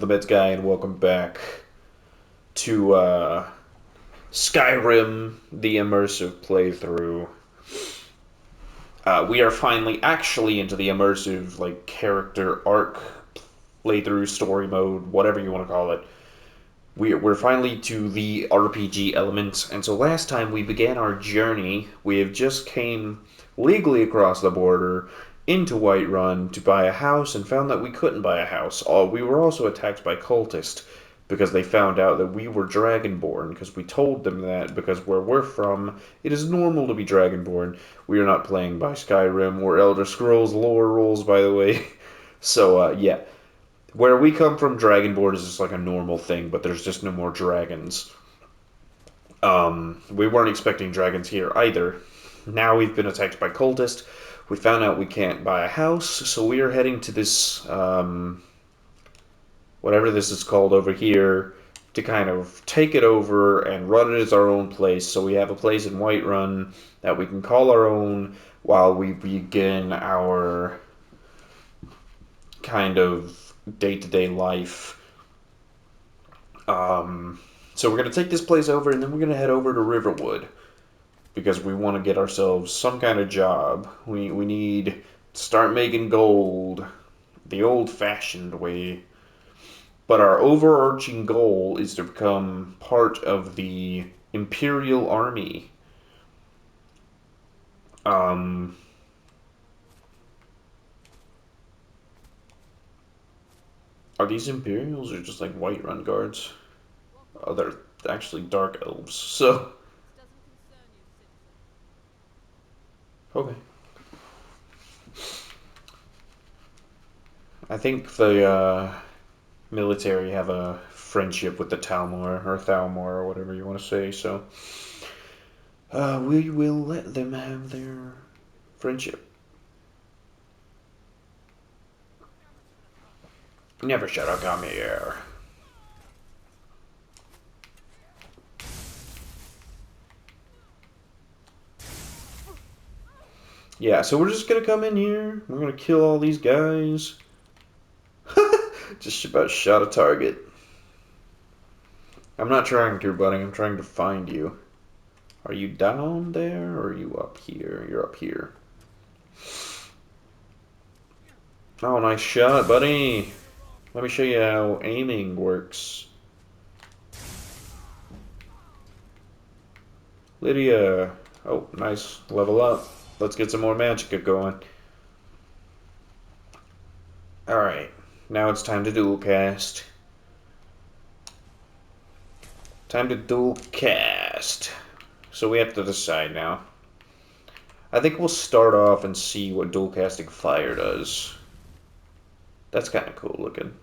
The Mets guy, and welcome back to Skyrim, the immersive playthrough. We are finally actually into the immersive, like, character arc playthrough, story mode, whatever you want to call it. We're finally to the RPG elements, and so last time we began our journey, we have just came legally across the border into Whiterun to buy a house and found that we couldn't buy a house. We were also attacked by cultists because they found out that we were Dragonborn because we told them that because where we're from, it is normal to be Dragonborn. We are not playing by Skyrim or Elder Scrolls lore rules, by the way. So, yeah. Where we come from, Dragonborn is just like a normal thing, but there's just no more dragons. We weren't expecting dragons here either. Now we've been attacked by cultists. We found out we can't buy a house, so we are heading to this, whatever this is called over here, to kind of take it over and run it as our own place. So we have a place in Whiterun that we can call our own while we begin our kind of day-to-day life. So we're going to take this place over, and then we're going to head over to Riverwood because we want to get ourselves some kind of job. We need to start making gold the old-fashioned way. But our overarching goal is to become part of the Imperial Army. Um, are these Imperials or just like Whiterun guards? Oh, they're actually Dark Elves. So, okay. I think the military have a friendship with the Talmor or Thalmor or whatever you want to say. So, we will let them have their friendship. Never should have come here. Yeah, so we're just gonna come in here. We're gonna kill all these guys. Just about shot a target. I'm not trying to, buddy. I'm trying to find you. Are you down there or are you up here? You're up here. Oh, nice shot, buddy. Let me show you how aiming works. Lydia. Oh, nice. Level up. Let's get some more magic going. Alright. Now it's time to dual cast. Time to dual cast. So we have to decide now. I think we'll start off and see what dual casting fire does. That's kind of cool looking.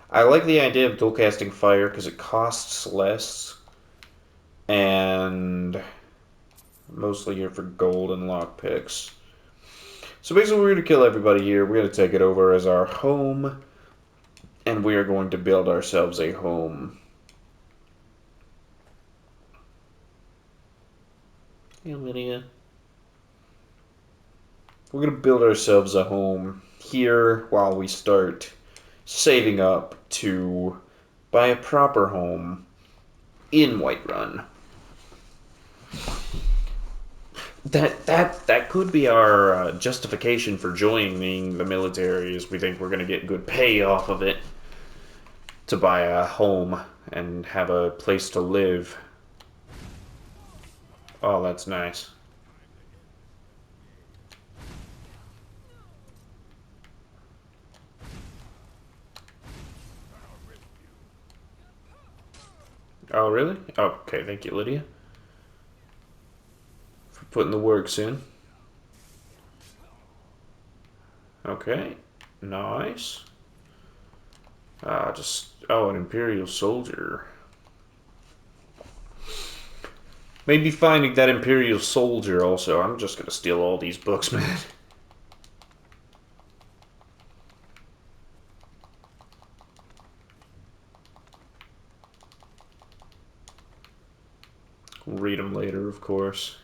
I like the idea of dual casting fire because it costs less. And mostly here for gold and lockpicks. So basically we're going to kill everybody here. We're going to take it over as our home. And we are going to build ourselves a home. Hey, Lydia. We're going to build ourselves a home here while we start saving up to buy a proper home in Whiterun. That could be our justification for joining the military is we think we're going to get good pay off of it to buy a home and have a place to live. Oh, that's nice. Oh, really? Oh, okay, thank you, Lydia, for putting the works in. Okay, nice. Oh, an Imperial soldier. Maybe finding that Imperial soldier also. I'm just gonna steal all these books, man. We'll read them later, of course.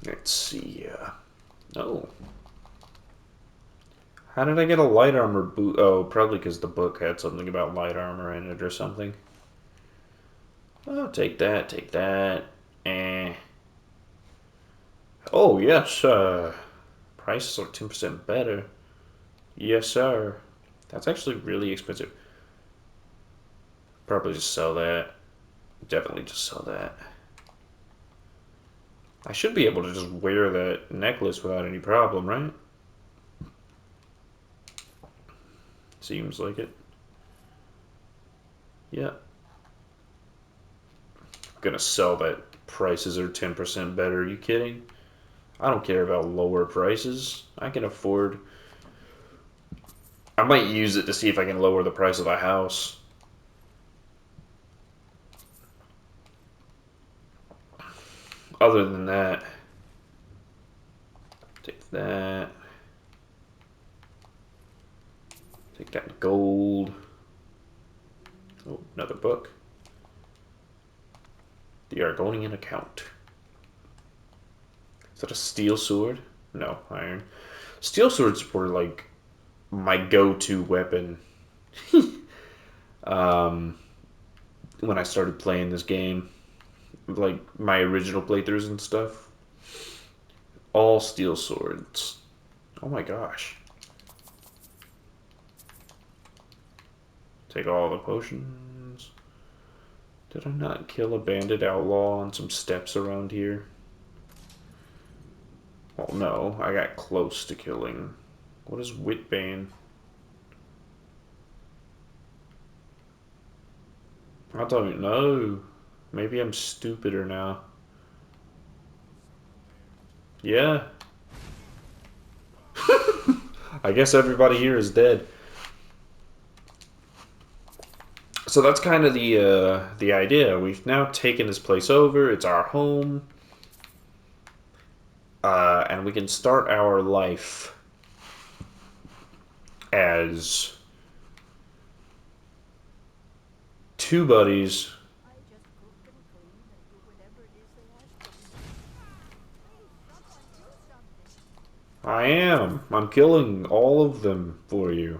Let's see. Oh. How did I get a light armor boot? Oh, probably because the book had something about light armor in it or something. Oh, take that, take that. Eh. Oh, yes, prices are 10% better. Yes, sir. That's actually really expensive. Probably just sell that. Definitely just sell that. I should be able to just wear that necklace without any problem, right? Seems like it. Yeah. I'm gonna sell that. Prices are 10% better. Are you kidding? I don't care about lower prices. I can afford. I might use it to see if I can lower the price of the house. Other than that, take that. Take that gold. Oh, another book. The Argonian account. Is that a steel sword? No, iron. Steel swords were like my go-to weapon um, when I started playing this game. Like my original playthroughs and stuff. All steel swords. Oh my gosh. Take all the potions. Did I not kill a bandit outlaw on some steps around here? Well, no, I got close to killing. What is Whitbane? I don't know. Maybe I'm stupider now. Yeah. I guess everybody here is dead. So that's kind of the idea. We've now taken this place over. It's our home. And we can start our life as two buddies. I am. I'm killing all of them for you.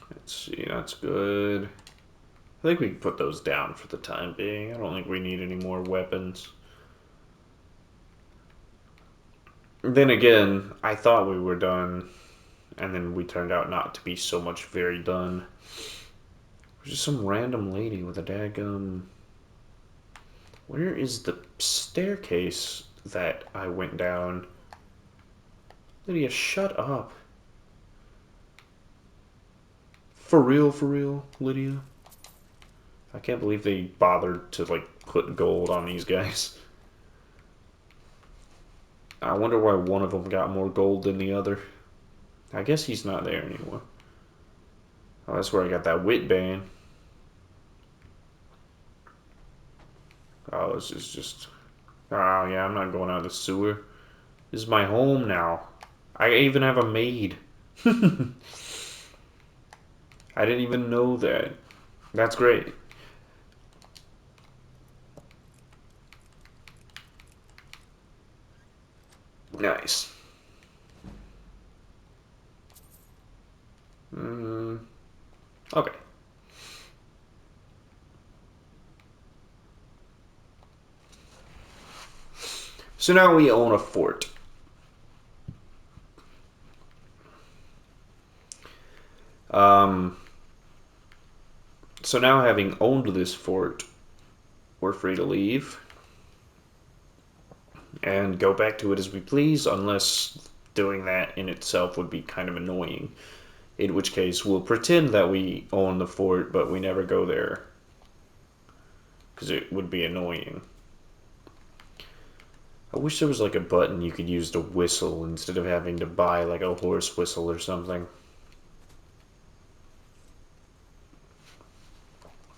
Let's see, that's good. I think we can put those down for the time being. I don't think we need any more weapons. Then again, I thought we were done, and then we turned out not to be so much very done. There's just some random lady with a daggum. Where is the staircase that I went down? Lydia, shut up. For real, Lydia? I can't believe they bothered to, like, put gold on these guys. I wonder why one of them got more gold than the other. I guess he's not there anymore. Oh, that's where I got that wit bane. Oh, this is just... Oh, yeah, I'm not going out of the sewer. This is my home now. I even have a maid. I didn't even know that. That's great. Nice. Okay. So now we own a fort. Um, so now having owned this fort, we're free to leave and go back to it as we please, unless doing that in itself would be kind of annoying. In which case, we'll pretend that we own the fort, but we never go there. Because it would be annoying. I wish there was like a button you could use to whistle instead of having to buy like a horse whistle or something.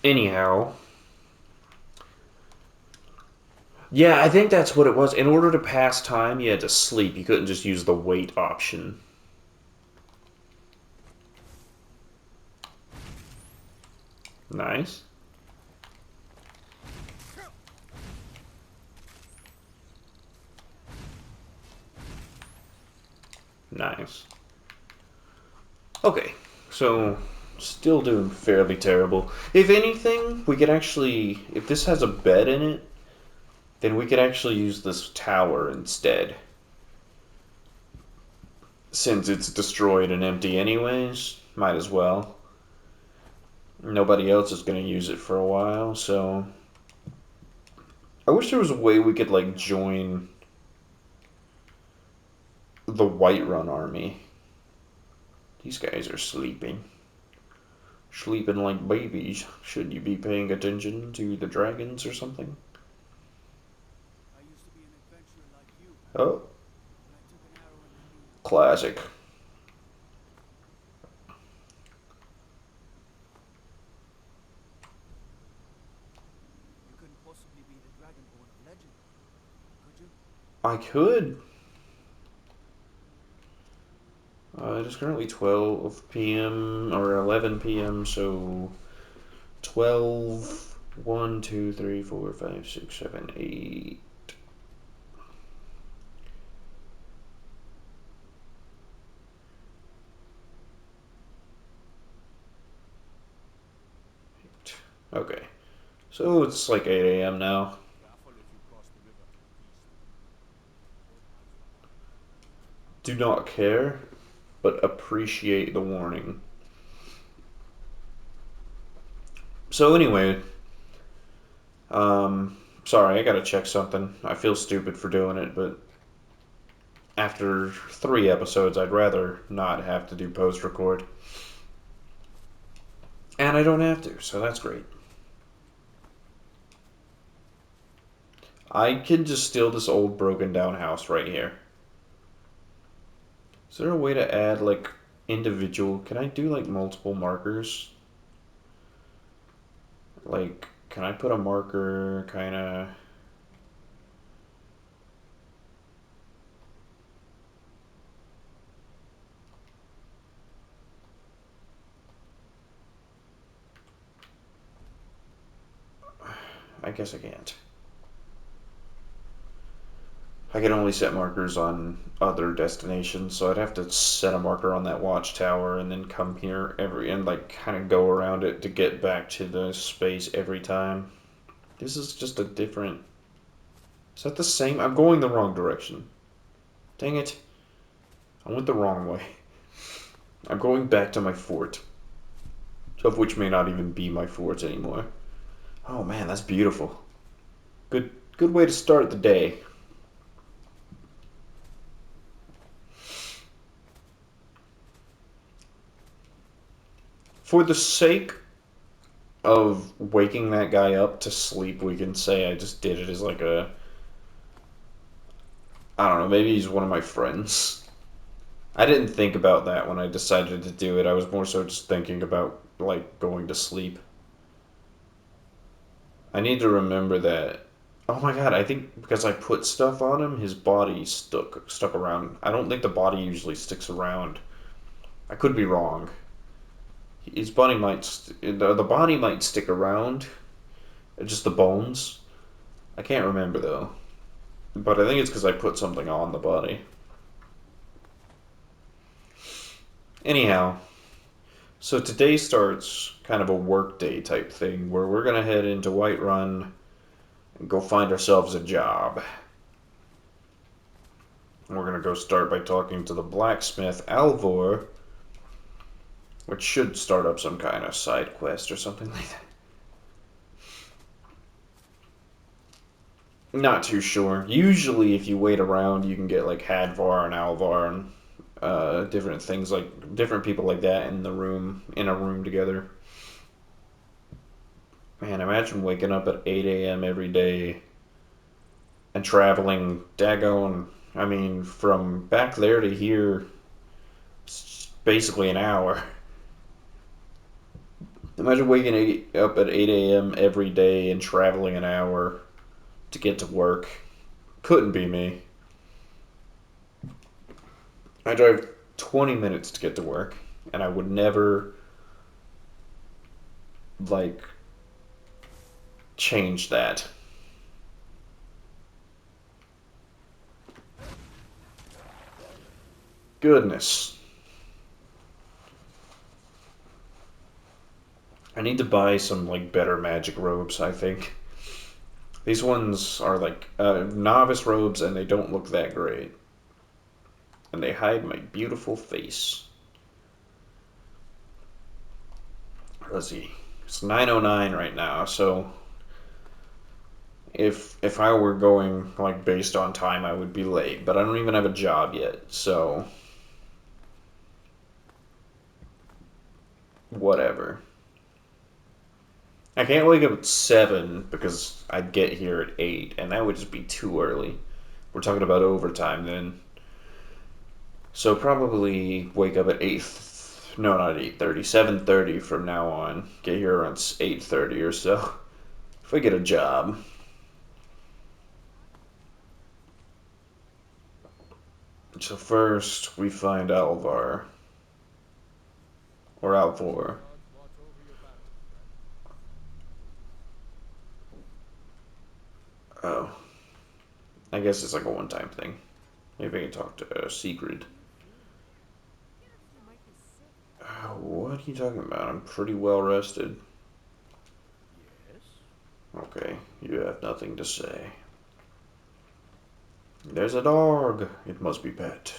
Anyhow. Yeah, I think that's what it was. In order to pass time, you had to sleep. You couldn't just use the wait option. Nice. Nice. Okay, so still doing fairly terrible. If anything, we could actually, if this has a bed in it, then we could actually use this tower instead. Since it's destroyed and empty anyways, might as well. Nobody else is going to use it for a while, so... I wish there was a way we could, like, join the Whiterun army. These guys are sleeping. Sleeping like babies. Should you be paying attention to the dragons or something? I used to be an adventurer like you, Oh, but I took an arrow in the knee. classic. You couldn't possibly be the dragonborn of legend, could you? I could. It is currently 12 p.m. or 11 p.m., so 12, 1, 2, 3, 4, 5, 6, 7, 8. Okay, so it's like 8 a.m. now. Careful if you cross the river to the east. Do not care, but appreciate the warning. So anyway, sorry, I gotta check something. I feel stupid for doing it, but after 3 episodes, I'd rather not have to do post-record. And I don't have to, so that's great. I can just steal this old broken down house right here. Is there a way to add, like, individual... Can I do, like, multiple markers? Like, can I put a marker, kinda... I guess I can't. I can only set markers on other destinations, so I'd have to set a marker on that watchtower and then come here and like kind of go around it to get back to the space every time. This is just a different... Is that the same? I'm going the wrong direction. Dang it. I went the wrong way. I'm going back to my fort. Of which may not even be my fort anymore. Oh man, that's beautiful. Good way to start the day. For the sake of waking that guy up to sleep, we can say I just did it as like a... I don't know, maybe he's one of my friends. I didn't think about that when I decided to do it. I was more so just thinking about, like, going to sleep. I need to remember that. Oh my god, I think because I put stuff on him, his body stuck around. I don't think the body usually sticks around. I could be wrong. His body the body might stick around, just the bones. I can't remember though. But I think it's because I put something on the body. Anyhow, so today starts kind of a work day type thing where we're going to head into Whiterun and go find ourselves a job. And we're going to go start by talking to the blacksmith, Alvor, which should start up some kind of side quest or something like that. Not too sure. Usually, if you wait around, you can get like Hadvar and Alvar and different things like different people like that in a room together. Man, imagine waking up at 8 a.m. every day and traveling daggone. I mean, from back there to here, it's basically an hour. Imagine waking up at 8 a.m. every day and traveling an hour to get to work. Couldn't be me. I drive 20 minutes to get to work, and I would never, like, change that. Goodness. I need to buy some, like, better magic robes, I think. These ones are, like, novice robes, and they don't look that great. And they hide my beautiful face. Let's see. It's 9:09 right now, so if I were going like based on time, I would be late. But I don't even have a job yet, so whatever. I can't wake up at 7 because I'd get here at 8, and that would just be too early. We're talking about overtime then. So probably wake up at 8. No, not 8:30. 7:30 from now on. Get here around 8:30 or so. If I get a job. So first we find Alvar or Alvor. Oh, I guess it's like a one-time thing. Maybe I can talk to Sigrid. What are you talking about? I'm pretty well rested. Okay, you have nothing to say. There's a dog. It must be pet.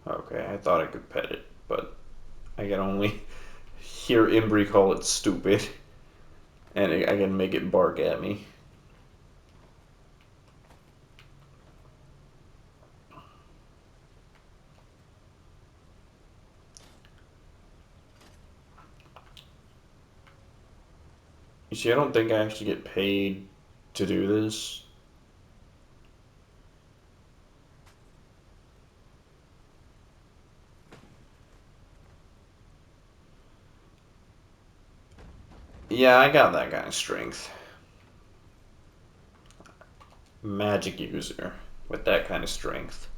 Okay, I thought I could pet it, but I can only hear Imbri call it stupid, and I can make it bark at me. You see, I don't think I actually get paid to do this. Yeah, I got that kind of strength. Magic user with that kind of strength.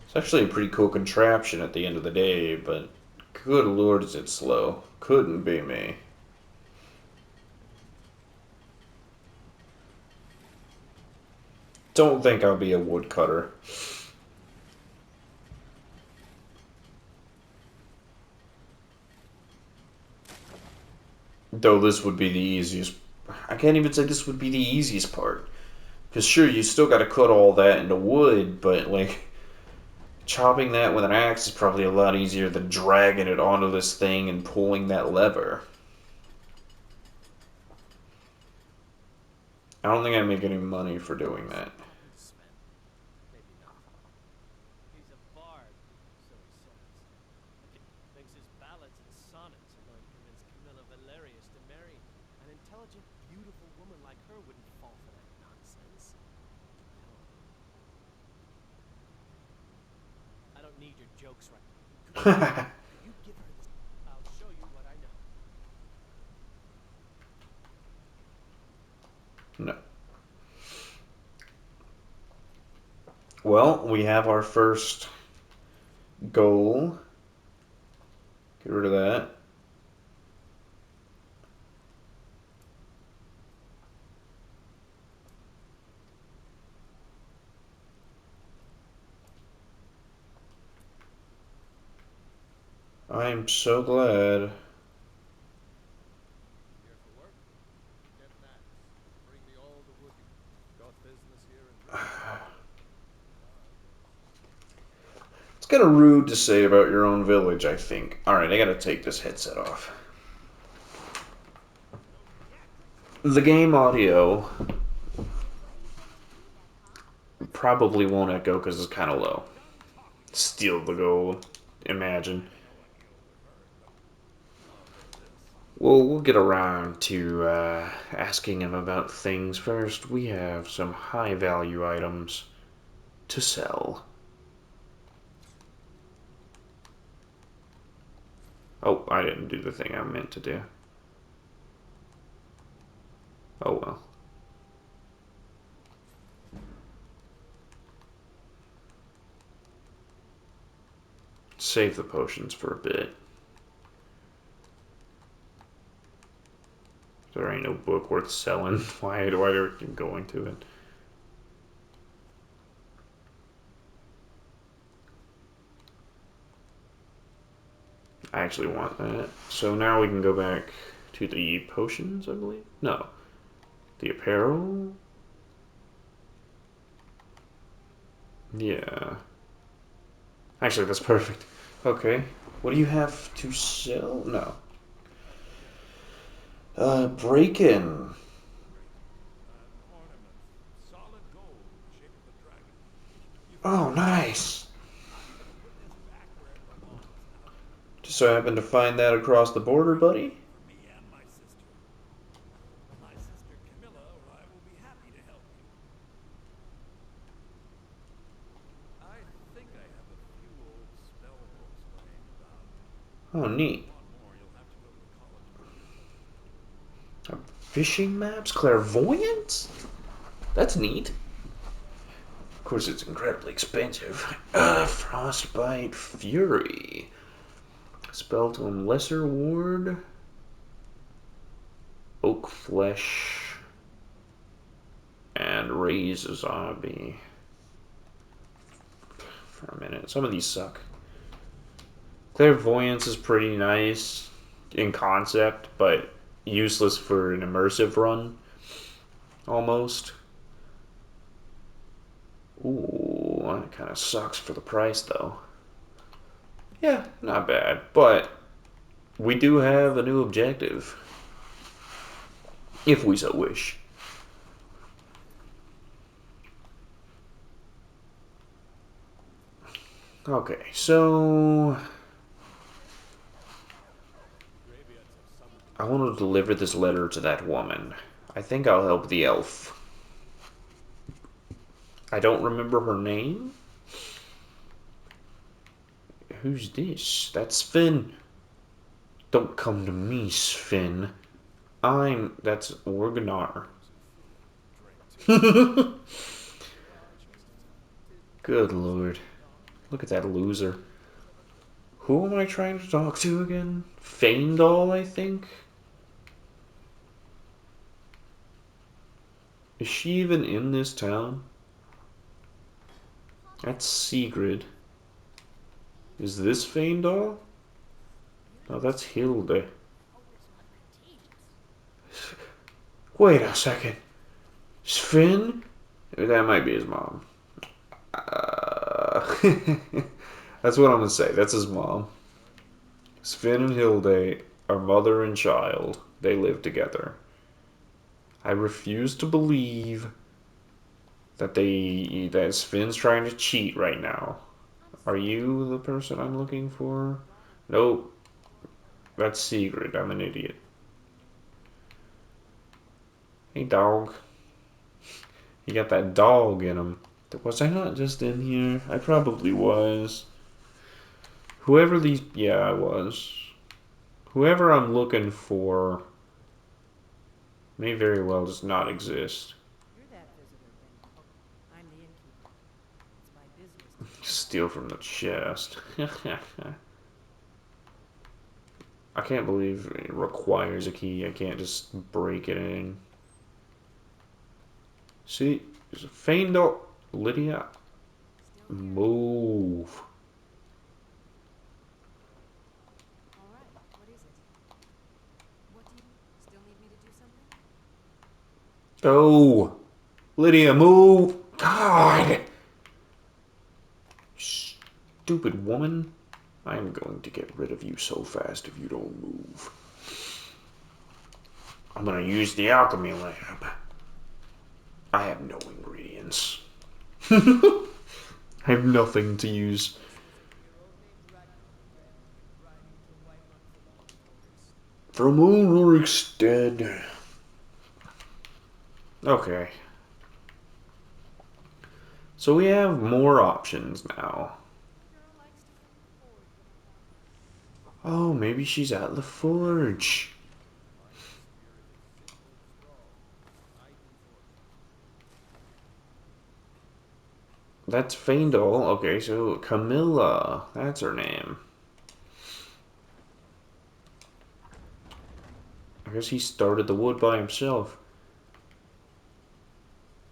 It's actually a pretty cool contraption at the end of the day, but good lord is it slow. Couldn't be me. Don't think I'll be a woodcutter. Though this would be the easiest. I can't even say this would be the easiest part. Because sure, you still gotta cut all that into wood, but like, chopping that with an axe is probably a lot easier than dragging it onto this thing and pulling that lever. I don't think I make any money for doing that. No. Well, we have our first goal. Get rid of that. I'm so glad. It's kind of rude to say about your own village, I think. Alright, I gotta take this headset off. The game audio probably won't echo because it's kind of low. Steal the gold, imagine. Well, we'll get around to asking him about things. First, we have some high value items to sell. Oh, I didn't do the thing I meant to do. Oh well. Save the potions for a bit. There ain't no book worth selling. Why do I keep going to it? I actually want that. So now we can go back to the potions, I believe? No. The apparel? Yeah. Actually, that's perfect. Okay. What do you have to sell? No. Break-in. An ornament, solid gold in the shape of a dragon. You Oh, found it. nice. I'm gonna put this back where it belongs now. Just so I happened to find that across the border, Great buddy. gift for me and my sister. My sister Camilla or I will be happy to help you. I think I have a few old spell books laying about. Oh, If you neat. want more, you'll have to go to the college and get them. Fishing maps? Clairvoyance? That's neat. Of course, it's incredibly expensive. Frostbite Fury. Spell to him Lesser Ward. Oak Flesh. And Raise a Zombie. For a minute. Some of these suck. Clairvoyance is pretty nice in concept, but useless for an immersive run, almost. Ooh, that kind of sucks for the price, though. Yeah, not bad, but we do have a new objective, if we so wish. Okay, so Graveyards have summoned the I want to demons. deliver this letter to that woman. I think I'll help the elf. I don't remember her name. Who's this? That's Finn. Don't come to me, Sven. That's Organar. Comes in food, drink too. Just talented. Good So, lord. Don, Look at that loser. you ever heard of a Who am I trying to talk to again? Faendal, I think? Is she even in this town? That's Sigrid. Is this Faendal? No, that's Hilde. Wait a second. Sven? That might be his mom. That's what I'm gonna say. That's his mom. Sven and Hilde are mother and child. They live together. I refuse to believe that Sven's trying to cheat right now. Are you the person I'm looking for? Nope. That's Sigrid. I'm an idiot. Hey, dog. He got that dog in him. Was I not just in here? I probably was. Whoever these. Yeah, I was. Whoever I'm looking for may very well just not exist. You're that visitor, Ben. I'm the innkeeper. It's my business to keep an eye Steal on from the you. chest. I can't believe it requires a key. I can't just break it in. See, there's a Faendal. Lydia, Still here? move. All right. What is it? What do you still need me to do something? Oh, Lydia, move. God, stupid woman. I am going to get rid of you so fast if you don't move. I'm gonna use the alchemy lab. I have no ingredients. I have nothing to use. A 16-year-old named Ragnar, riding to Whiterun from Ulrich's. From Ulrichstead. Okay. So we have more options now. The girl likes to come forward with a bottle. Oh, maybe she's at the forge. find the spirit of Finward's thrall. Hide in forest. That's Faendal. Okay, so Camilla. That's her name. I guess he started the wood by himself.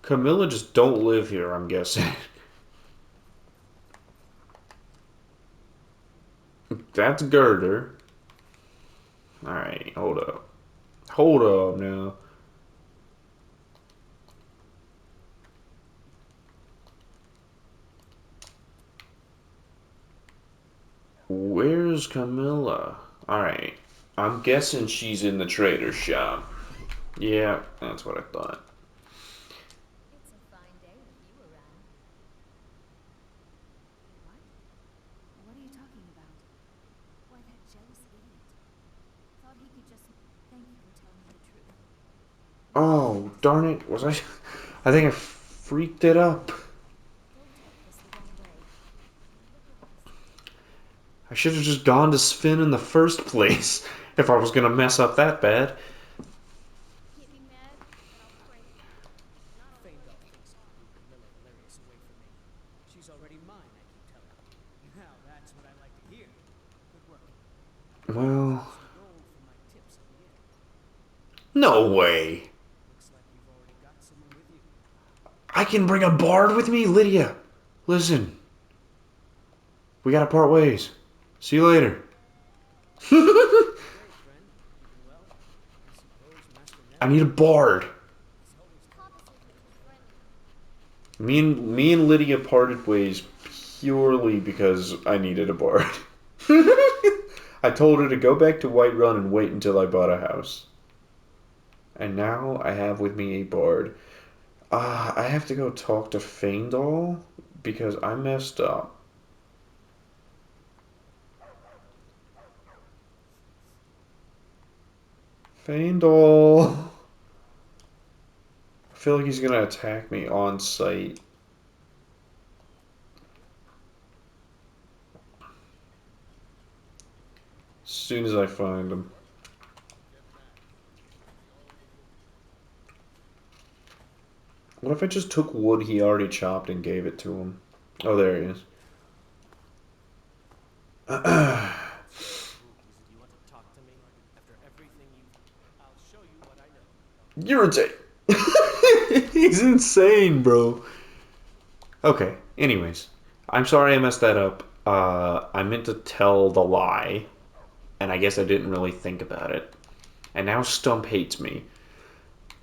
Camilla just don't live here, I'm guessing. That's Girder. Alright, hold up. Hold up now. Where's Camilla? Alright. I'm guessing she's in the trader's shop. Yeah, that's what I thought. It's a fine day with you around. What? What are you talking about? Why, that jealous idiot. Thought he could just... Thank you for telling me the truth. Oh, darn it. Was I... I think I freaked it up. Don't take this the wrong way. Look at what I said. I should have just gone to Sven in the first place if I was gonna mess up that bad. Get me mad, and I'll pray. Not all the way. Faendal thinks I blew Camilla Valerius away from me. She's already mine, I keep telling her. Now that's what I like to hear. Good work. Well, Some gold for my tips at the end. no way. Looks like you've already got someone with you. I can bring a bard with me, Lydia. Listen, we gotta part ways. See you later. Great, friend. Keeping well? I suppose Master I Ned need a bard. is always Papa said he was friendly. Me and Lydia parted ways purely because I needed a bard. I told her to go back to Whiterun and wait until I bought a house. And now I have with me a bard. I have to go talk to Faendal because I messed up. Faendal. I feel like he's gonna attack me on sight. As soon as I find him. What if I just took wood he already chopped and gave it to him? Oh, there he is. you want to talk to me? After everything I'll show you what I know. You're insane. He's insane, bro. Okay, anyways. I'm sorry I messed that up. I meant to tell the lie, and I guess I didn't really think about it. And now Stump hates me.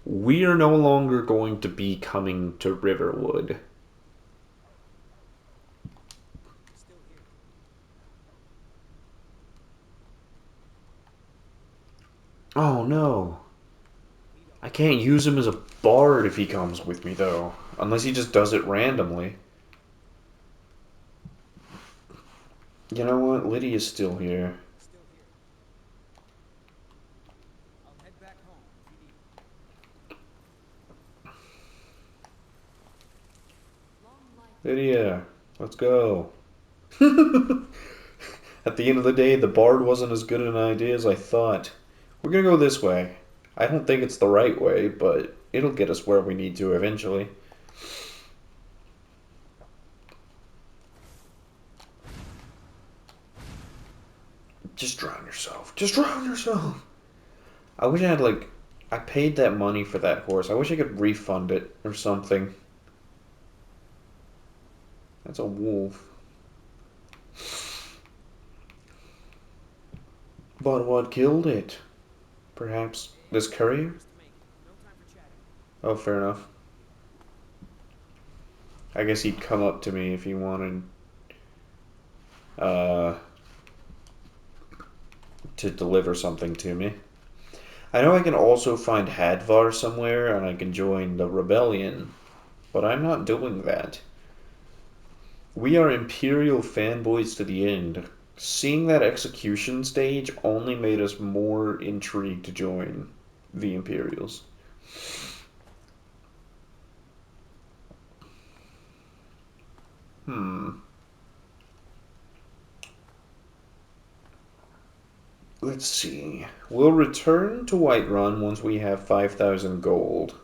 We are no longer going to be coming to Riverwood. Still here. Oh no. I can't use him as a bard if he comes with me, though. Unless he just does it randomly. You know what? Lydia's still here. Still here. I'll head back home if you need. Long life. Lydia, let's go. At the end of the day, the bard wasn't as good an idea as I thought. We're gonna go this way. I don't think it's the right way, but it'll get us where we need to eventually. Just drown yourself. Just drown yourself. I wish I had, like, I paid that money for that horse. I wish I could refund it or something. That's a wolf. But what killed it? Perhaps this courier? To make. No time for chatting. Oh, fair enough. I guess he'd come up to me if he wanted uh, to deliver something to me. I know I can also find Hadvar somewhere and I can join the rebellion, but I'm not doing that. We are Imperial fanboys to the end. Seeing that execution stage only made us more intrigued to join the Imperials. Let's see. We'll return to Whiterun once we have 5,000 gold.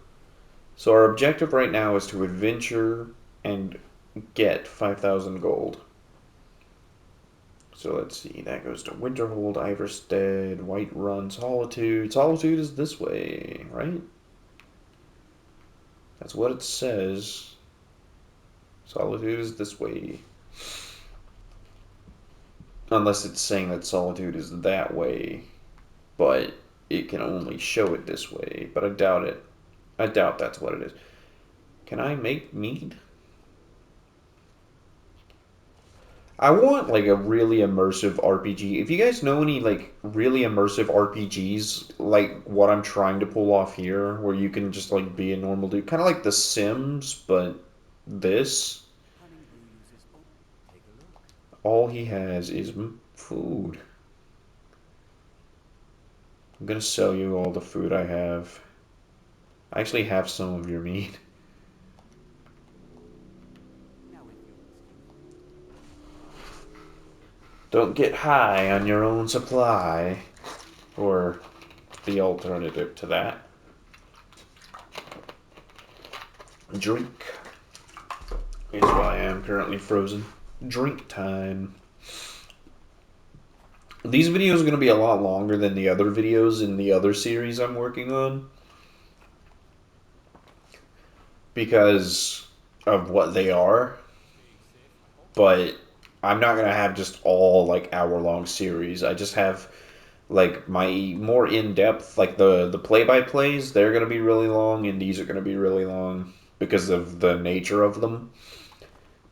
So our objective right now is to adventure and get 5,000 gold. So let's see. That goes to Winterhold, Iverstead, Whiterun, Solitude. Solitude is this way, right? That's what it says. Solitude is this way. Unless it's saying that Solitude is that way, but it can only show it this way. But I doubt it. I doubt that's what it is. Can I make mead? I want like a really immersive RPG. If you guys know any like really immersive RPGs, like what I'm trying to pull off here, where you can just like be a normal dude, kind of like The Sims, but this, Hunting brew uses. Oh, take a look. all he has is food. I'm gonna sell you all the food I have. I actually have some of your meat. Now, if you'll excuse me. Don't get high on your own supply, or the alternative to that. Drink. Is why I am currently frozen. Drink time. These videos are going to be a lot longer than the other videos in the other series I'm working on. Because of what they are. But I'm not going to have just all like hour-long series. I just have like my more in-depth, like the play-by-plays, they're going to be really long, and these are going to be really long because of the nature of them.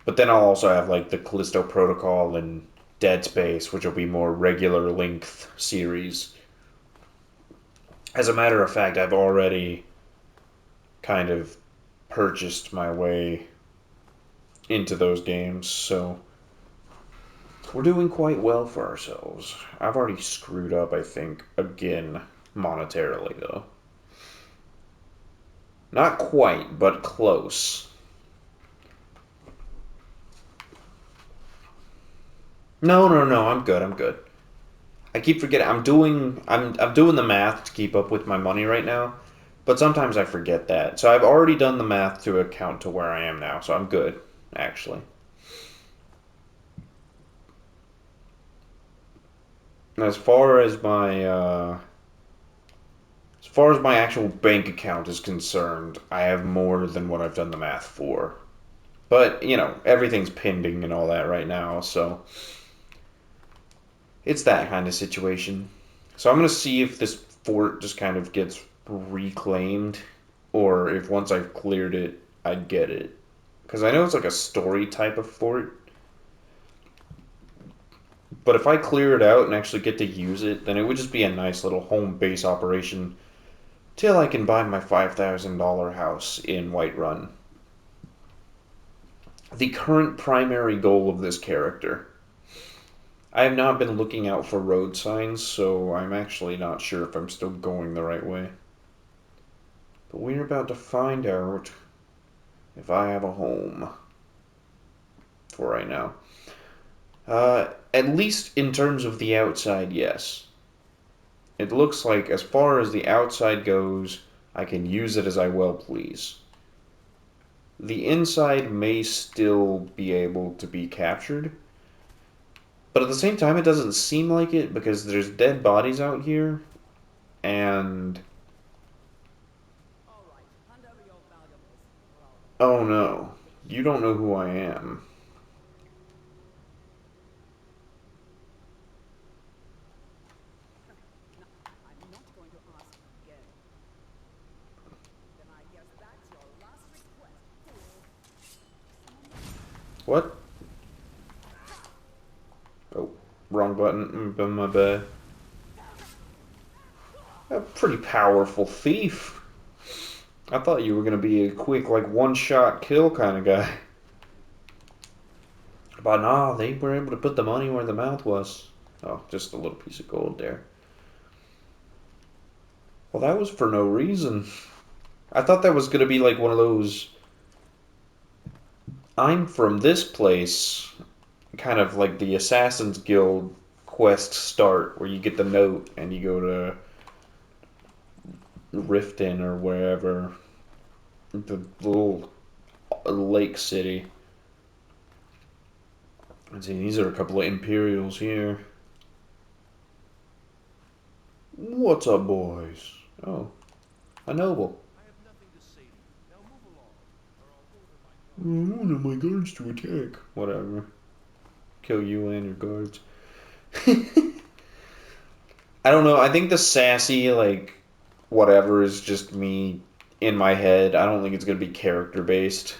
But then I'll also have like the Callisto Protocol and Dead Space, which will be more regular length series. As a matter of fact, I've already kind of purchased my way into those games, so we're doing quite well for ourselves. I've already screwed up, I think, again, monetarily, though. Not quite, but close. No, no, no, I'm good, I'm good. I keep forgetting. I'm doing the math to keep up with my money right now, but sometimes I forget that. So I've already done the math to account to where I am now, so I'm good, actually. As far as my as far as my actual bank account is concerned, I have more than what I've done the math for. But, you know, everything's pending and all that right now, so it's that kind of situation. So I'm going to see if this fort just kind of gets reclaimed, or if once I've cleared it, I'd get it. Because I know it's like a story type of fort, but if I clear it out and actually get to use it, then it would just be a nice little home base operation till I can buy my $5,000 house in Whiterun. The current primary goal of this character. I have not been looking out for road signs, so I'm actually not sure if I'm still going the right way. But we're about to find out if I have a home for right now. At least in terms of the outside, yes. It looks like as far as the outside goes, I can use it as I well please. The inside may still be able to be captured, but at the same time, it doesn't seem like it because there's dead bodies out here, and All right, hand over your valuables, or I'll oh no, you don't know who I am. No, I'm not going to ask again. Then I guess that's your last request, fool. What? Oh, wrong button. My bad. A pretty powerful thief. I thought you were gonna be a quick, like, one-shot kill kind of guy. But nah, they were able to put the money where the mouth was. Oh, just a little piece of gold there. Well, that was for no reason. I thought that was gonna be like one of those I'm from this place, kind of like the Assassin's Guild quest start, where you get the note and you go to Riften or wherever, the little lake city. Let's see, these are a couple of Imperials here. What's up, boys? Oh, a noble. I have nothing to say to you. Now move along, or I'll order my guards. I want my guards to attack. Whatever. Kill you and your guards. I don't know. I think the sassy, like, whatever is just me in my head. I don't think it's going to be character based.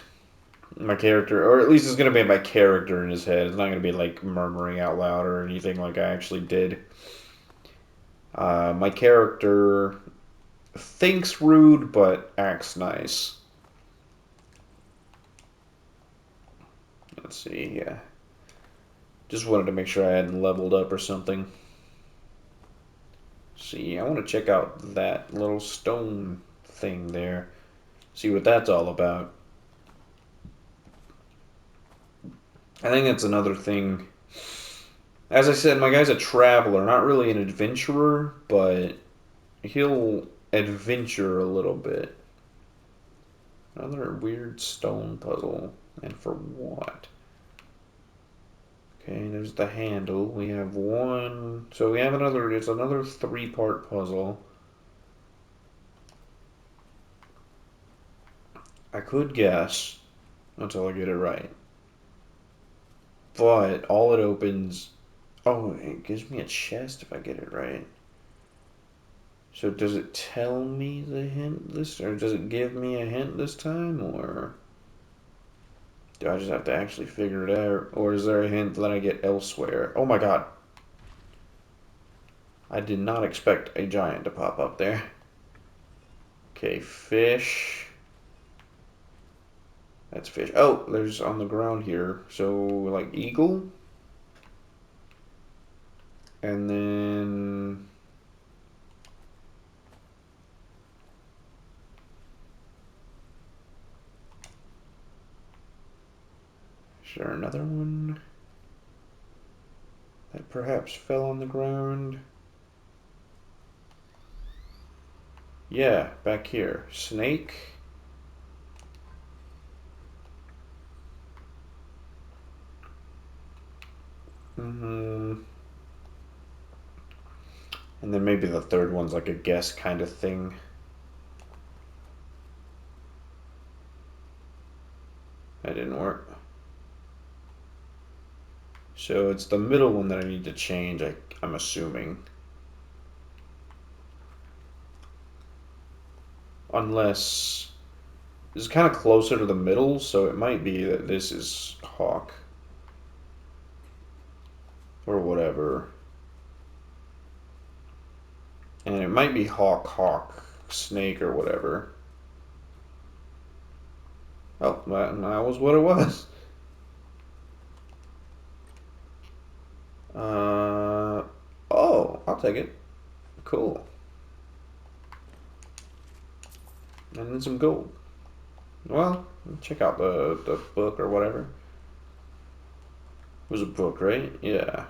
My character, or at least it's going to be my character in his head. It's not going to be, like, murmuring out loud or anything like I actually did. My character thinks rude, but acts nice. Let's see, yeah. Just wanted to make sure I hadn't leveled up or something. See, I want to check out that little stone thing there. See what that's all about. I think that's another thing. As I said, my guy's a traveler, not really an adventurer, but he'll adventure a little bit. Another weird stone puzzle. And for what? Okay, there's the handle. We have one. So we have another. It's another 3-part puzzle. I could guess until I get it right. But all it opens. Oh, it gives me a chest if I get it right. So does it tell me the hint this, or does it give me a hint this time, or do I just have to actually figure it out, or is there a hint that I get elsewhere? Oh my god. I did not expect a giant to pop up there. Okay, fish. That's fish. Oh, there's on the ground here. So, like, eagle. And then... is there another one that perhaps fell on the ground? Yeah, back here. Snake. Mm-hmm. And then maybe the third one's like a guess kind of thing. That didn't work. So it's the middle one that I need to change, I'm assuming. Unless... this is kind of closer to the middle, so it might be that this is Hawk. Or whatever. And it might be Hawk, Snake, or whatever. Oh, that was what it was. Oh, I'll take it. Cool. And then some gold. Well, check out the book or whatever. It was a book, right? Yeah.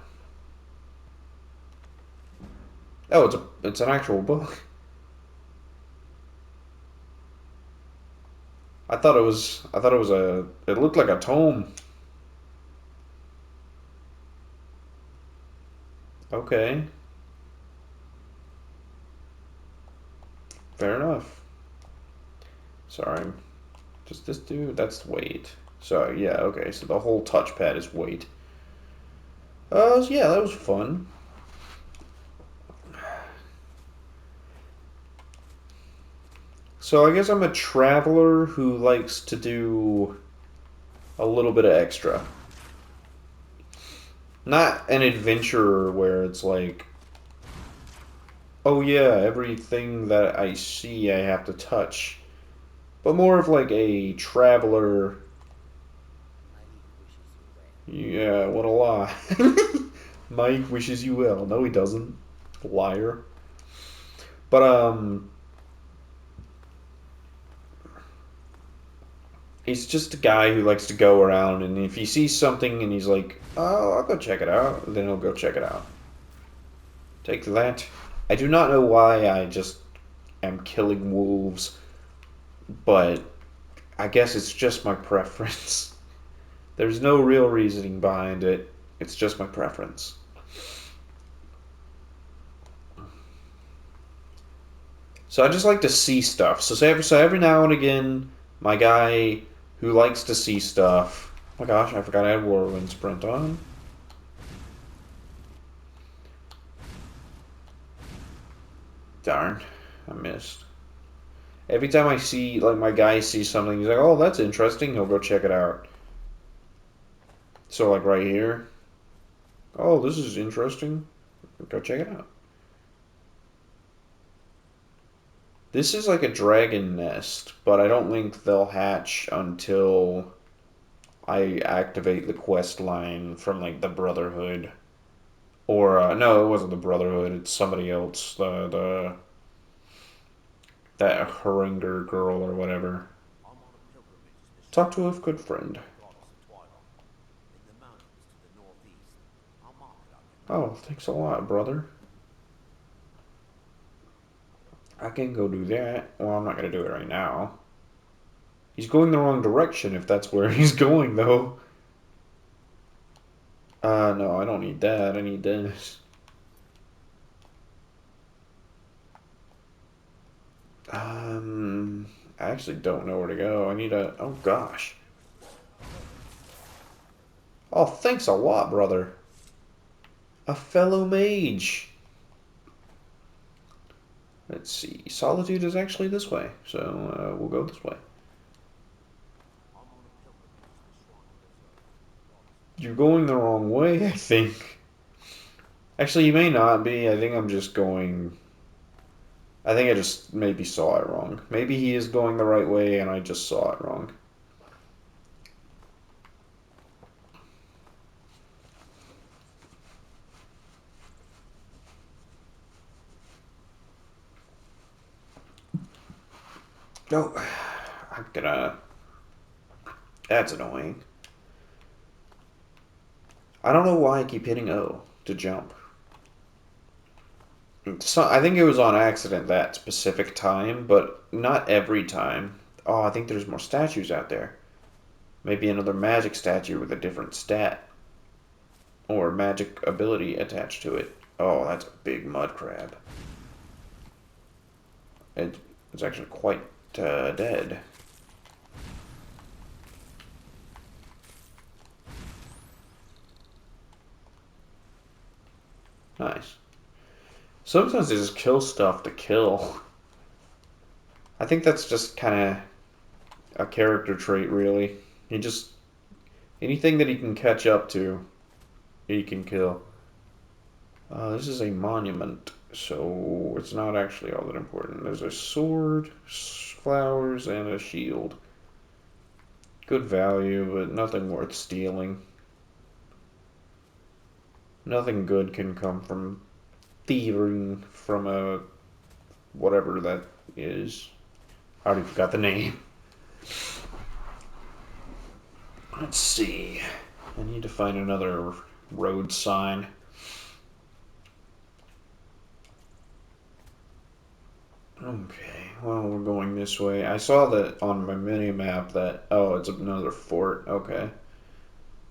Oh, it's an actual book. It looked like a tome. Okay. Fair enough. Sorry. Just this dude, that's weight. So, yeah, okay, so the whole touchpad is weight. So yeah, that was fun. So I guess I'm a traveler who likes to do a little bit of extra. Not an adventurer where it's like, oh yeah, everything that I see I have to touch. But more of like a traveler. Yeah, what a lie. Mike wishes you well. No, he doesn't. Liar. But, he's just a guy who likes to go around, and if he sees something and he's like, oh, I'll go check it out, then he'll go check it out. Take that. I do not know why I just am killing wolves, but I guess it's just my preference. There's no real reasoning behind it. It's just my preference. So I just like to see stuff. So every now and again, my guy who likes to see stuff. Oh my gosh, I forgot I had Whirlwind Sprint on. Darn, I missed. Every time I see, like, my guy sees something, he's like, oh, that's interesting, he'll go check it out. So, like, right here. Oh, this is interesting. Go check it out. This is like a dragon nest, but I don't think they'll hatch until I activate the quest line from, like, the Brotherhood. Or, no, it wasn't the Brotherhood, it's somebody else. That Heringer girl or whatever. I'm on a pilgrimage this Talk to a good friend. goddess of twilight. In the mountains to the northeast. I'll mark it on your map. Oh, thanks a lot, brother. I can go do that. Well, I'm not going to do it right now. He's going the wrong direction if that's where he's going, though. No, I don't need that. I need this. I actually don't know where to go. I need a... Oh, gosh. Oh, thanks a lot, brother. A fellow mage. Let's see. Solitude is actually this way, so we'll go this way. I'm on a pilgrimage to the shrine of Reserve. You're going the wrong way, I think. Actually, you may not be. I think I'm just going... I think I just maybe saw it wrong. Maybe he is going the right way and I just saw it wrong. No, I'm gonna... That's annoying. I don't know why I keep hitting O to jump. So, I think it was on accident that specific time, but not every time. Oh, I think there's more statues out there. Maybe another magic statue with a different stat. Or magic ability attached to it. Oh, that's a big mud crab. It's actually quite dead. Nice. Sometimes they just kill stuff to kill. I think that's just kind of a character trait, really. He just... Anything that he can catch up to, he can kill. This is a monument, so it's not actually all that important. There's a sword, flowers, and a shield. Good value, but nothing worth stealing. Nothing good can come from thieving from a... whatever that is. I already forgot the name. Let's see. I need to find another road sign. Okay, well, we're going this way. I saw that on my mini-map that... Oh, it's another fort. Okay.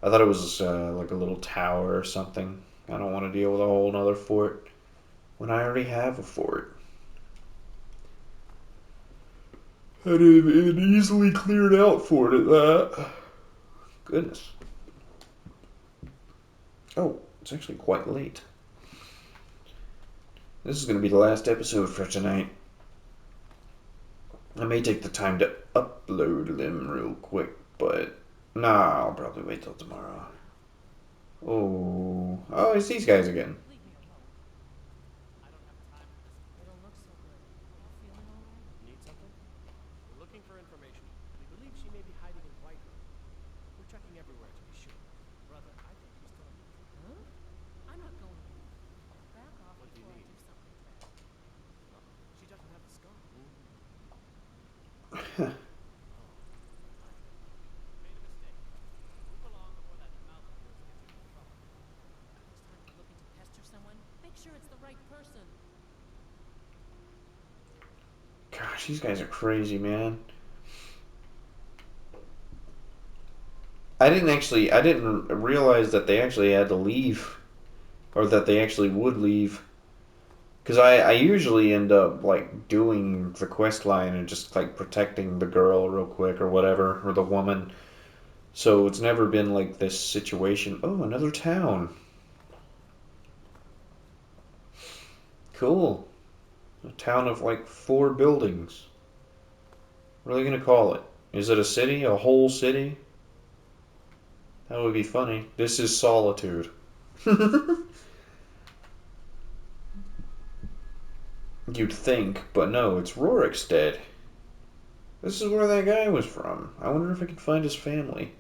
I thought it was like a little tower or something. I don't want to deal with a whole nother fort when I already have a fort. And an easily cleared out fort at that. Goodness. Oh, it's actually quite late. This is going to be the last episode for tonight. I may take the time to upload them real quick, but nah, I'll probably wait till tomorrow. Oh, it's these guys again. Leave me alone. I don't have time for this. They don't look so good. Are you feeling all right? Need something? We're looking for information. We believe she may be hiding in Whitehall. We're checking everywhere to be sure. Brother, I think we still need to. Huh? I'm not going anywhere. Back off What do you before I need? do something bad. She doesn't have the scar. Made a mistake. Move along before that mouth of yours gets you in trouble. Next time you're looking to pester someone, make sure it's the right person. Gosh, these guys are crazy, man. I didn't realize that they actually had to leave, or that they actually would leave. Because I usually end up, like, doing the quest line and just, like, protecting the girl real quick or whatever, or the woman. So it's never been, like, this situation. Oh, another town. Cool. A town of, like, 4 buildings. What are they gonna call it? Is it a city? A whole city? That would be funny. This is Solitude. You'd think, but no, it's Rorikstead. This is where that guy was from. I wonder if I can find his family.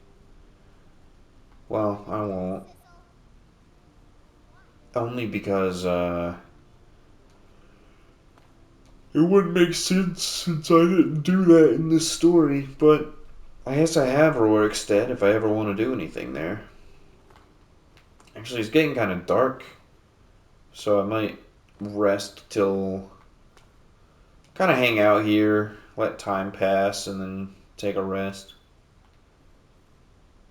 Well, I won't. Only because, it wouldn't make sense since I didn't do that in this story, but I guess I have Rorikstead if I ever want to do anything there. Actually, it's getting kind of dark, so I might rest till... kind of hang out here, let time pass, and then take a rest.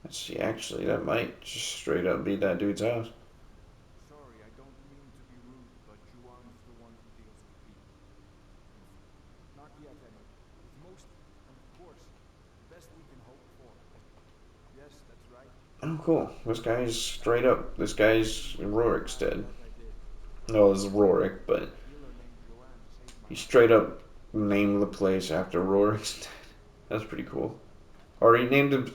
Let's see, actually, that might just straight up be that dude's house. Sorry, I don't mean to be rude, but Juan's the one who deals with people. Not yet, anyway. With most, and of course, the best we can hope for. Yes, that's right. Oh, cool. This guy's straight up. This guy's Rorikstead. What I did. No, this is Rorik, but A healer named Joanne saved he my straight up named the place after Rorikstead. That's pretty cool. Or he named him.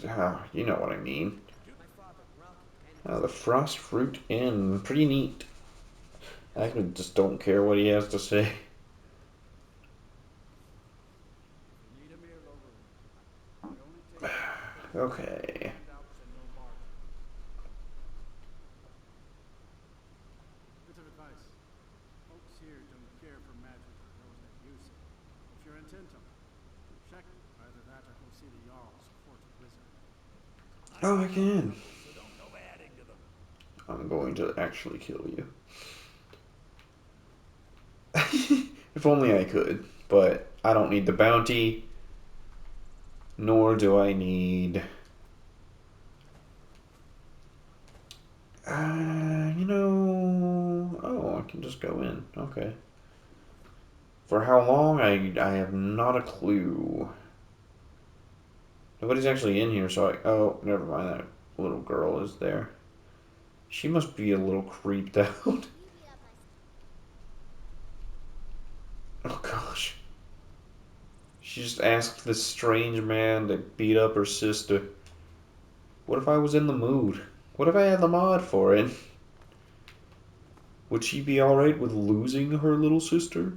You know what I mean. My father, Ralph, and The Frost Fruit Inn. Pretty neat. I just don't care what he has to say. need a meal over. It only takes Okay. handouts and no barter. Bit of advice. Folks here don't care for magic or those that use it. If you're intent on it, check either that or go see the Jarl's court wizard. Oh, I can. So don't go adding to them. I'm going to actually kill you. If only I could. But I don't need the bounty. Nor do I need... you know... Oh, I can just go in. Okay. For how long? I have not a clue. Nobody's actually in here, so I... Oh, never mind. That little girl is there. She must be a little creeped out. Oh, gosh. She just asked this strange man to beat up her sister. What if I was in the mood? What if I had the mod for it? Would she be alright with losing her little sister?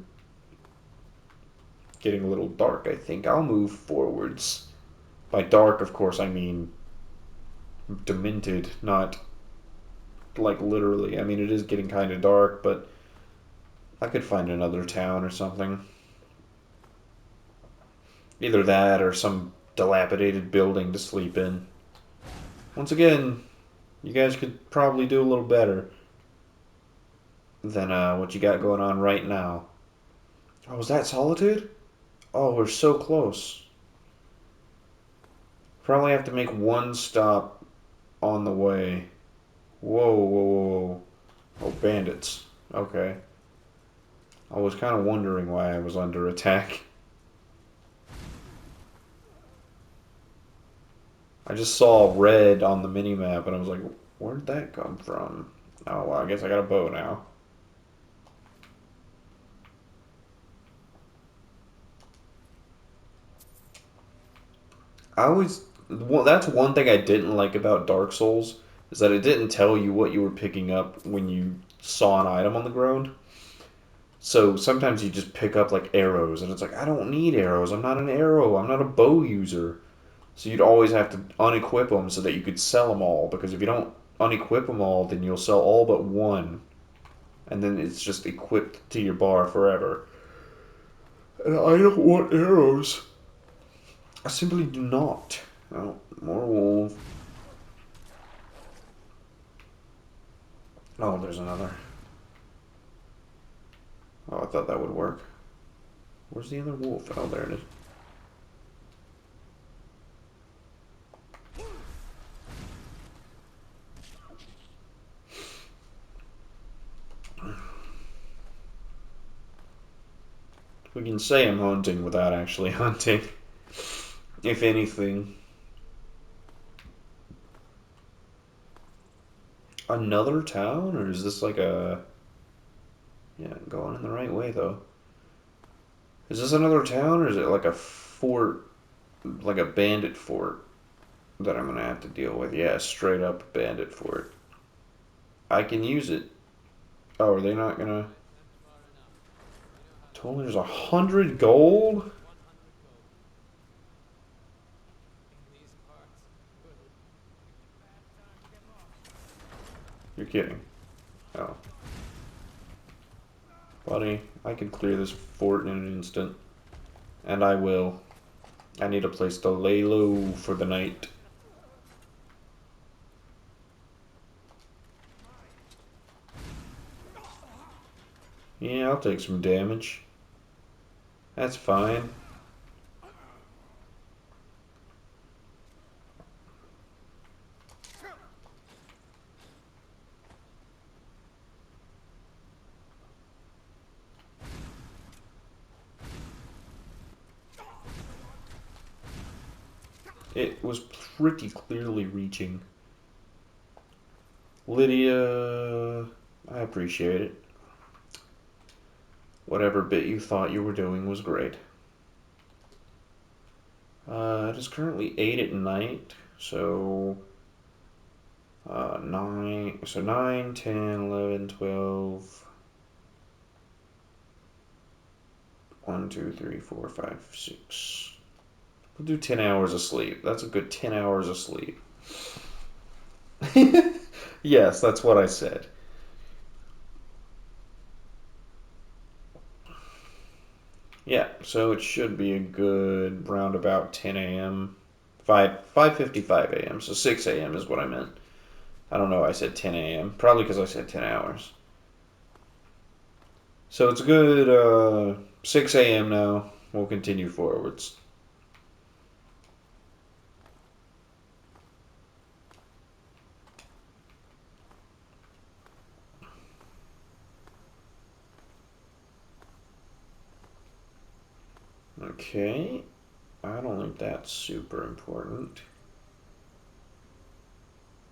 Getting a little dark, I think. I'll move forwards. By dark, of course, I mean demented, not like literally. I mean, it is getting kind of dark, but I could find another town or something. Either that or some dilapidated building to sleep in. Once again, you guys could probably do a little better than what you got going on right now. Oh, is that Solitude? Oh, we're so close. Probably have to make one stop on the way. Whoa, whoa, whoa. Oh, bandits. Okay. I was kind of wondering why I was under attack. I just saw red on the minimap and I was like, where'd that come from? Oh, well, I guess I got a bow now. Well, that's one thing I didn't like about Dark Souls, is that it didn't tell you what you were picking up when you saw an item on the ground. So sometimes you just pick up like arrows, and it's like, I don't need arrows. I'm not an arrow. I'm not a bow user. So you'd always have to unequip them so that you could sell them all. Because if you don't unequip them all, then you'll sell all but one, and then it's just equipped to your bar forever. And I don't want arrows. I simply do not. Oh, more wolves. Oh, there's another. Oh, I thought that would work. Where's the other wolf? Oh, there it is. We can say I'm hunting without actually hunting, if anything. Another town, or is this like a... Yeah, going in the right way though. Is this another town, or is it like a fort, like a bandit fort that I'm gonna have to deal with? Yeah, straight up bandit fort. I can use it. Oh, are they not gonna... That's far enough. You know how Told me there's 100 gold? 100 gold. In these parts, good. Picked a bad time to get lost. You're kidding. Oh. Buddy, I can clear this fort in an instant. And I will. I need a place to lay low for the night. Yeah, I'll take some damage. That's fine. It was pretty clearly reaching. Lydia, I appreciate it. Whatever bit you thought you were doing was great. It is currently 8 at night, so 9, so 9, 10, 11, 12, 1, 2, 3, 4, 5, 6. We'll do 10 hours of sleep. That's a good 10 hours of sleep. Yes, that's what I said. Yeah, so it should be a good roundabout 10 a.m. 5:55 a.m. So 6 a.m. is what I meant. I don't know. I said 10 a.m. Probably because I said 10 hours. So it's a good 6 a.m. now. We'll continue forwards. Okay. I don't think that's super important.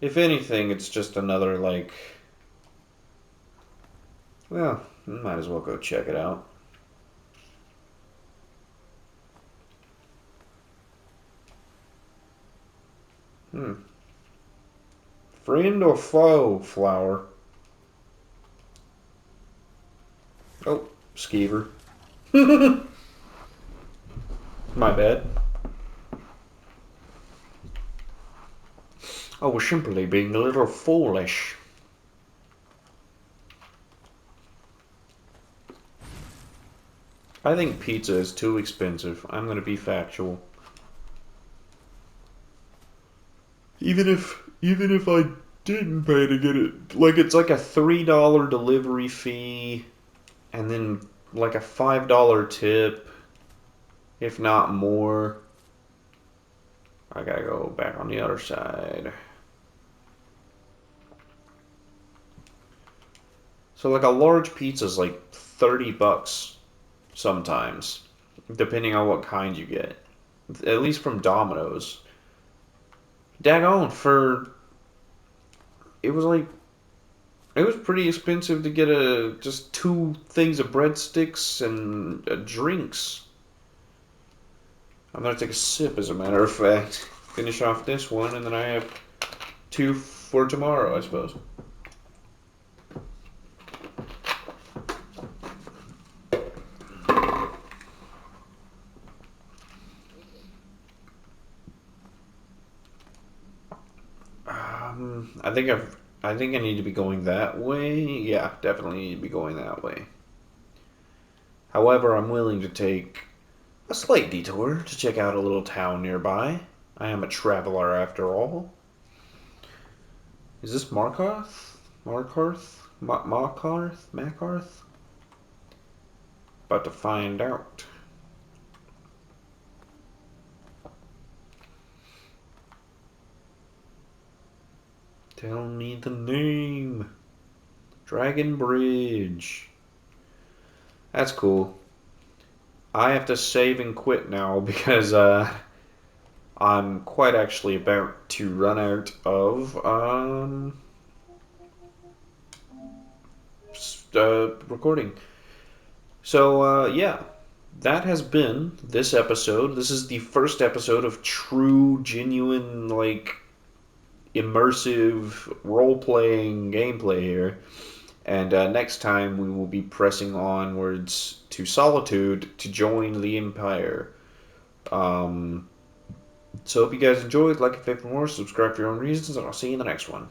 If anything, it's just another, like... Well, might as well go check it out. Friend or foe, flower? Oh, skeever. My bad. I was simply being a little foolish. I think pizza is too expensive. I'm gonna be factual. Even if I didn't pay to get it, like it's like a $3 delivery fee, and then like a $5 tip, if not more. I gotta go back on the other side. So like a large pizza is like 30 bucks sometimes, depending on what kind you get. At least from Domino's. Daggone, for it was like it was pretty expensive to get just 2 things of breadsticks and drinks. I'm gonna take a sip, as a matter of fact. Finish off this one, and then I have 2 for tomorrow, I suppose. I think I need to be going that way. Yeah, definitely need to be going that way. However, I'm willing to take a slight detour to check out a little town nearby. I am a traveler after all. Is this Markarth? Markarth? Markarth? Makarth? About to find out. Tell me the name. Dragon Bridge. That's cool. I have to save and quit now because I'm quite actually about to run out of recording. So yeah, that has been this episode. This is the first episode of true, genuine, like immersive role playing gameplay here. And next time we will be pressing onwards to Solitude to join the Empire. So hope you guys enjoyed. Like and favorite more, subscribe for your own reasons, and I'll see you in the next one.